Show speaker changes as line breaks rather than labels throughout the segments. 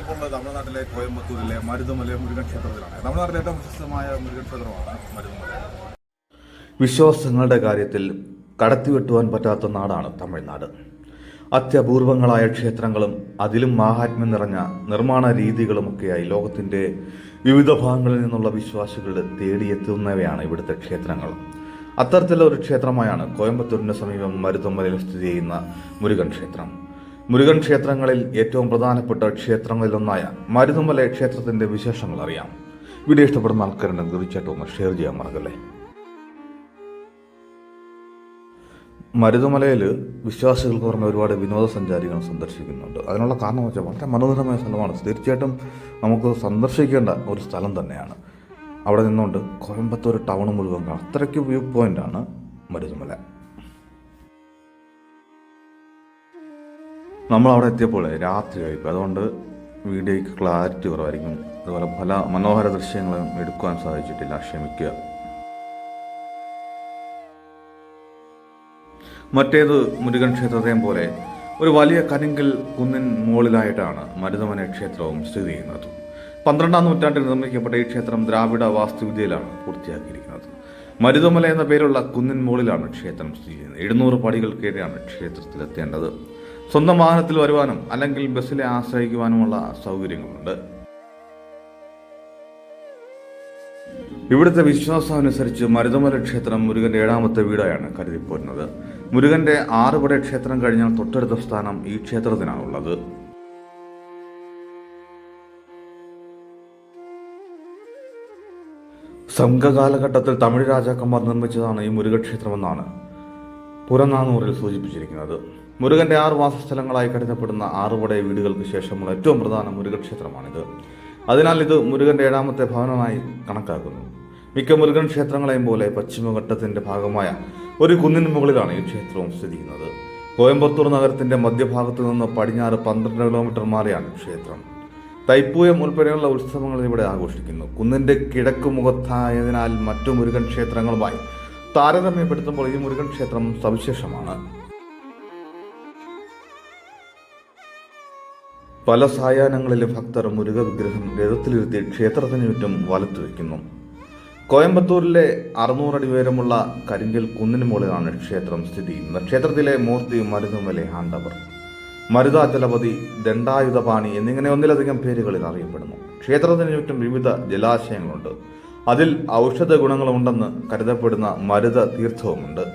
ഞാനിപ്പോൾ തമിഴ്നാട്ടിലെ കോയമ്പത്തൂരിലെ മരുതമല മുരുകൻ ക്ഷേത്രത്തിലാണ്. തമിഴ്നാട്ടിലെ ഏറ്റവും പ്രശസ്തമായ മുരുകൻ ക്ഷേത്രമാണ് മരുതമല.
വിശ്വാസങ്ങളുടെ കാര്യത്തിൽ കടത്തിവെട്ടുവാൻ പറ്റാത്ത നാടാണ് തമിഴ്നാട്. അത്യപൂർവങ്ങളായ ക്ഷേത്രങ്ങളും അതിലും മാഹാത്മ്യം നിറഞ്ഞ നിർമ്മാണ രീതികളുമൊക്കെയായി ലോകത്തിൻ്റെ വിവിധ ഭാഗങ്ങളിൽ നിന്നുള്ള വിശ്വാസികൾ തേടിയെത്തുന്നവയാണ് ഇവിടുത്തെ ക്ഷേത്രങ്ങൾ. അത്തരത്തിലുള്ള ഒരു ക്ഷേത്രമായാണ് കോയമ്പത്തൂരിന് സമീപം മരുതമലയിൽ സ്ഥിതി ചെയ്യുന്ന മുരുകൻ ക്ഷേത്രം. മുരുകൻ ക്ഷേത്രങ്ങളിൽ ഏറ്റവും പ്രധാനപ്പെട്ട ക്ഷേത്രങ്ങളിലൊന്നായ മരുതമല ക്ഷേത്രത്തിന്റെ വിശേഷങ്ങൾ അറിയാം. വീഡിയോ ഇഷ്ടപ്പെടുന്ന ആൾക്കാരുണ്ട് തീർച്ചയായിട്ടും ഒന്ന് ഷെയർ ചെയ്യാൻ മറക്കല്ലേ. മരുതമലയിൽ വിശ്വാസികൾക്ക് പുറമെ ഒരുപാട് വിനോദസഞ്ചാരികൾ സന്ദർശിക്കുന്നുണ്ട്. അതിനുള്ള കാരണം വെച്ചാൽ വളരെ മനോഹരമായ സ്ഥലമാണ്. തീർച്ചയായിട്ടും നമുക്ക് സന്ദർശിക്കേണ്ട ഒരു സ്ഥലം തന്നെയാണ്. അവിടെ നിന്നുകൊണ്ട് കോയമ്പത്തൂർ ടൗൺ മുഴുവൻ അത്രയ്ക്ക് വ്യൂ പോയിന്റാണ് മരുതമല. നമ്മളവിടെ എത്തിയപ്പോൾ രാത്രിയായിപ്പോൾ, അതുകൊണ്ട് വീഡിയോയ്ക്ക് ക്ലാരിറ്റി കുറവായിരിക്കും. അതുപോലെ പല മനോഹര ദൃശ്യങ്ങളും എടുക്കുവാൻ സാധിച്ചിട്ടില്ല, ക്ഷമിക്കുക. മറ്റേത് മുരുകൻ ക്ഷേത്രത്തെയും പോലെ ഒരു വലിയ കരിങ്കൽ കുന്നിൻ മുകളിലായിട്ടാണ് മരുതമല ക്ഷേത്രവും സ്ഥിതി ചെയ്യുന്നത്. 12-ാം നൂറ്റാണ്ടിൽ നിർമ്മിക്കപ്പെട്ട ഈ ക്ഷേത്രം ദ്രാവിഡ വാസ്തുവിദ്യയിലാണ് പൂർത്തിയാക്കിയിരിക്കുന്നത്. മരുതമല എന്ന പേരുള്ള കുന്നിൻ മുകളിലാണ് ക്ഷേത്രം സ്ഥിതി ചെയ്യുന്നത്. 700 പടികൾ കയറിയാണ് ക്ഷേത്രത്തിലെത്തേണ്ടത്. സ്വന്തം വാഹനത്തിൽ വരുവാനും അല്ലെങ്കിൽ ബസ്സിലെ ആശ്രയിക്കുവാനുമുള്ള സൗകര്യങ്ങളുണ്ട്. ഇവിടുത്തെ വിശ്വാസം അനുസരിച്ച് മരുതമല ക്ഷേത്രം മുരുകന്റെ 7ാമത്തെ വീടായാണ് കരുതിപ്പോരുന്നത്. മുരുകന്റെ 6 പടി ക്ഷേത്രം കഴിഞ്ഞാൽ തൊട്ടടുത്ത സ്ഥാനം ഈ ക്ഷേത്രത്തിനാണുള്ളത്. സംഘകാലഘട്ടത്തിൽ തമിഴ് രാജാക്കന്മാർ നിർമ്മിച്ചതാണ് ഈ മുരുകക്ഷേത്രമെന്നാണ് പുറനാനൂറിൽ സൂചിപ്പിച്ചിരിക്കുന്നത്. മുരുകന്റെ 6 വാസസ്ഥലങ്ങളായി കരുതപ്പെടുന്ന 6 പടി വീടുകൾക്ക് ശേഷമുള്ള ഏറ്റവും പ്രധാന മുരുകക്ഷേത്രമാണിത്. അതിനാൽ ഇത് മുരുകന്റെ 7ാമത്തെ ഭവനമായി കണക്കാക്കുന്നു. മിക്ക മുരുകൻ ക്ഷേത്രങ്ങളെയും പോലെ പശ്ചിമഘട്ടത്തിന്റെ ഭാഗമായ ഒരു കുന്നിന് മുകളിലാണ് ഈ ക്ഷേത്രവും സ്ഥിതി ചെയ്യുന്നത്. കോയമ്പത്തൂർ നഗരത്തിന്റെ മധ്യഭാഗത്തു നിന്ന് പടിഞ്ഞാറ് 12 കിലോമീറ്റർ മാറിയാണ് ക്ഷേത്രം. തൈപ്പൂയം ഉൾപ്പെടെയുള്ള ഉത്സവങ്ങൾ ഇവിടെ ആഘോഷിക്കുന്നു. കുന്നിന്റെ കിഴക്ക് മുഖത്തായതിനാൽ മറ്റു മുരുകൻ ക്ഷേത്രങ്ങളുമായി താരതമ്യപ്പെടുത്തുമ്പോൾ ഈ മുരുകൻ ക്ഷേത്രം സവിശേഷമാണ്. പല സായാഹ്നങ്ങളിലെ ഭക്തർ മുരുക വിഗ്രഹം രഥത്തിലിരുത്തി ക്ഷേത്രത്തിന് ചുറ്റും വലത്തു വയ്ക്കുന്നു. കോയമ്പത്തൂരിലെ 600 അടി ഉയരമുള്ള കരിങ്കൽ കുന്നിന് മുകളിലാണ് ക്ഷേത്രം സ്ഥിതി ചെയ്യുന്നത്. ക്ഷേത്രത്തിലെ മൂർത്തി മരുതമല ആണ്ടവർ, മരുതാചലപതി, ദണ്ഡായുധപാണി എന്നിങ്ങനെ ഒന്നിലധികം പേരുകളിൽ അറിയപ്പെടുന്നു. ക്ഷേത്രത്തിന് ചുറ്റും വിവിധ ജലാശയങ്ങളുണ്ട്. അതിൽ ഔഷധ ഗുണങ്ങളുണ്ടെന്ന് കരുതപ്പെടുന്ന മരുത തീർത്ഥവുമുണ്ട്.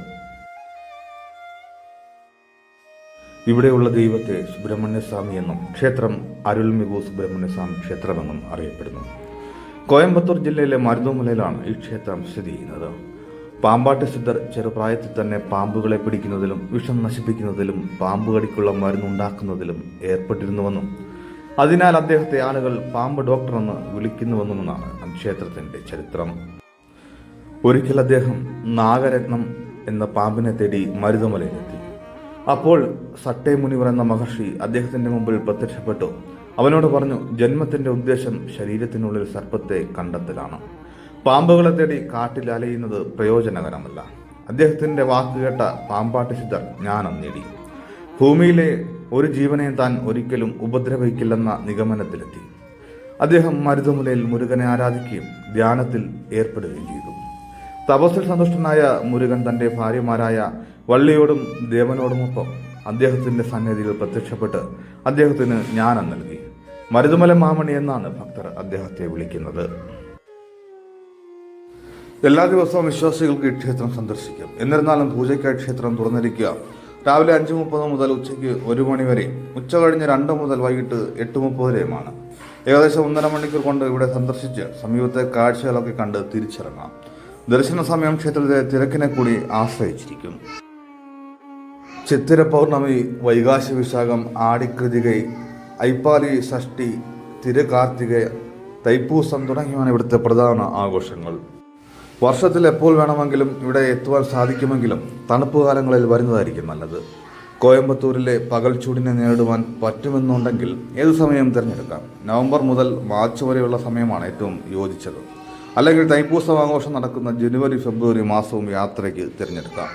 ഇവിടെയുള്ള ദൈവത്തെ സുബ്രഹ്മണ്യസ്വാമി എന്നും ക്ഷേത്രം അരുൾമികു സുബ്രഹ്മണ്യസ്വാമി ക്ഷേത്രമെന്നും അറിയപ്പെടുന്നു. കോയമ്പത്തൂർ ജില്ലയിലെ മരുതമലയിലാണ് ഈ ക്ഷേത്രം സ്ഥിതി ചെയ്യുന്നത്. പാമ്പാട്ട് സിദ്ധർ ചെറുപ്രായത്തിൽ തന്നെ പാമ്പുകളെ പിടിക്കുന്നതിലും വിഷം നശിപ്പിക്കുന്നതിലും പാമ്പുകടിക്കുള്ള മരുന്നുണ്ടാക്കുന്നതിലും ഏർപ്പെട്ടിരുന്നുവെന്നും അതിനാൽ അദ്ദേഹത്തെ ആളുകൾ പാമ്പ് ഡോക്ടർ എന്ന് വിളിക്കുന്നുവെന്നുമെന്നാണ് ക്ഷേത്രത്തിന്റെ ചരിത്രം. ഒരിക്കൽ അദ്ദേഹം നാഗരത്നം എന്ന പാമ്പിനെ തേടി മരുതമലയിലെത്തി. അപ്പോൾ സട്ടേ മുനിവർ എന്ന മഹർഷി അദ്ദേഹത്തിന്റെ മുമ്പിൽ പ്രത്യക്ഷപ്പെട്ടു. അവനോട് പറഞ്ഞു, ജന്മത്തിന്റെ ഉദ്ദേശം ശരീരത്തിനുള്ളിൽ സർപ്പത്തെ കണ്ടെത്തലാണ്. പാമ്പുകളെ തേടി കാട്ടിൽ അലയുന്നത് പ്രയോജനകരമല്ല. അദ്ദേഹത്തിന്റെ വാക്കുകേട്ട പാമ്പാട്ട് സിദ്ധർ ജ്ഞാനം നേടി. ഭൂമിയിലെ ഒരു ജീവനെ താൻ ഒരിക്കലും ഉപദ്രവിക്കില്ലെന്ന നിഗമനത്തിലെത്തി. അദ്ദേഹം മരുതമലയിൽ മുരുകനെ ആരാധിക്കുകയും ധ്യാനത്തിൽ ഏർപ്പെടുകയും ചെയ്തു. തപസ്സിൽ സന്തുഷ്ടനായ മുരുകൻ തന്റെ ഭാര്യമാരായ വള്ളിയോടും ദേവനോടുമൊപ്പം അദ്ദേഹത്തിന്റെ സന്നിധിയിൽ പ്രത്യക്ഷപ്പെട്ട് അദ്ദേഹത്തിന് ജ്ഞാനം നൽകി. മരുതമല മാമണി എന്നാണ് ഭക്തർ അദ്ദേഹത്തെ വിളിക്കുന്നത്. എല്ലാ ദിവസവും വിശ്വാസികൾക്ക് ഈ ക്ഷേത്രം സന്ദർശിക്കാം. എന്നിരുന്നാലും പൂജയ്ക്കായി ക്ഷേത്രം തുറന്നിരിക്കുക രാവിലെ 5:30 മുതൽ ഉച്ചയ്ക്ക് 1 മണി വരെയും ഉച്ച കഴിഞ്ഞ് 2 മുതൽ വൈകിട്ട് 8:30 വരെയുമാണ്. ഏകദേശം 1.5 മണിക്കൂർ കൊണ്ട് ഇവിടെ സന്ദർശിച്ച് സമീപത്തെ കാഴ്ചകളൊക്കെ കണ്ട് തിരിച്ചിറങ്ങാം. ദർശന സമയം ക്ഷേത്രത്തിലെ തിരക്കിനെ കൂടി ആശ്രയിച്ചിരിക്കും. ചിത്തിര പൗർണമി, വൈകാശി വിശാഖം, ആടിക്കൃതികൈ, ഐപ്പാലി ഷഷ്ടി, തിരുകാർത്തികയ, തൈപ്പൂസം തുടങ്ങിയവയാണ് ഇവിടുത്തെ പ്രധാന ആഘോഷങ്ങൾ. വർഷത്തിൽ എപ്പോൾ വേണമെങ്കിലും ഇവിടെ എത്തുവാൻ സാധിക്കുമെങ്കിലും തണുപ്പ് കാലങ്ങളിൽ വരുന്നതായിരിക്കും നല്ലത്. കോയമ്പത്തൂരിലെ പകൽ ചൂടിനെ നേരിടുവാൻ പറ്റുമെന്നുണ്ടെങ്കിൽ ഏതു സമയം തിരഞ്ഞെടുക്കാം. നവംബർ മുതൽ മാർച്ച് വരെയുള്ള സമയമാണ് ഏറ്റവും യോജിച്ചത്. അല്ലെങ്കിൽ തൈപ്പൂസം ആഘോഷം നടക്കുന്ന ജനുവരി ഫെബ്രുവരി മാസവും യാത്രയ്ക്ക് തിരഞ്ഞെടുക്കാം.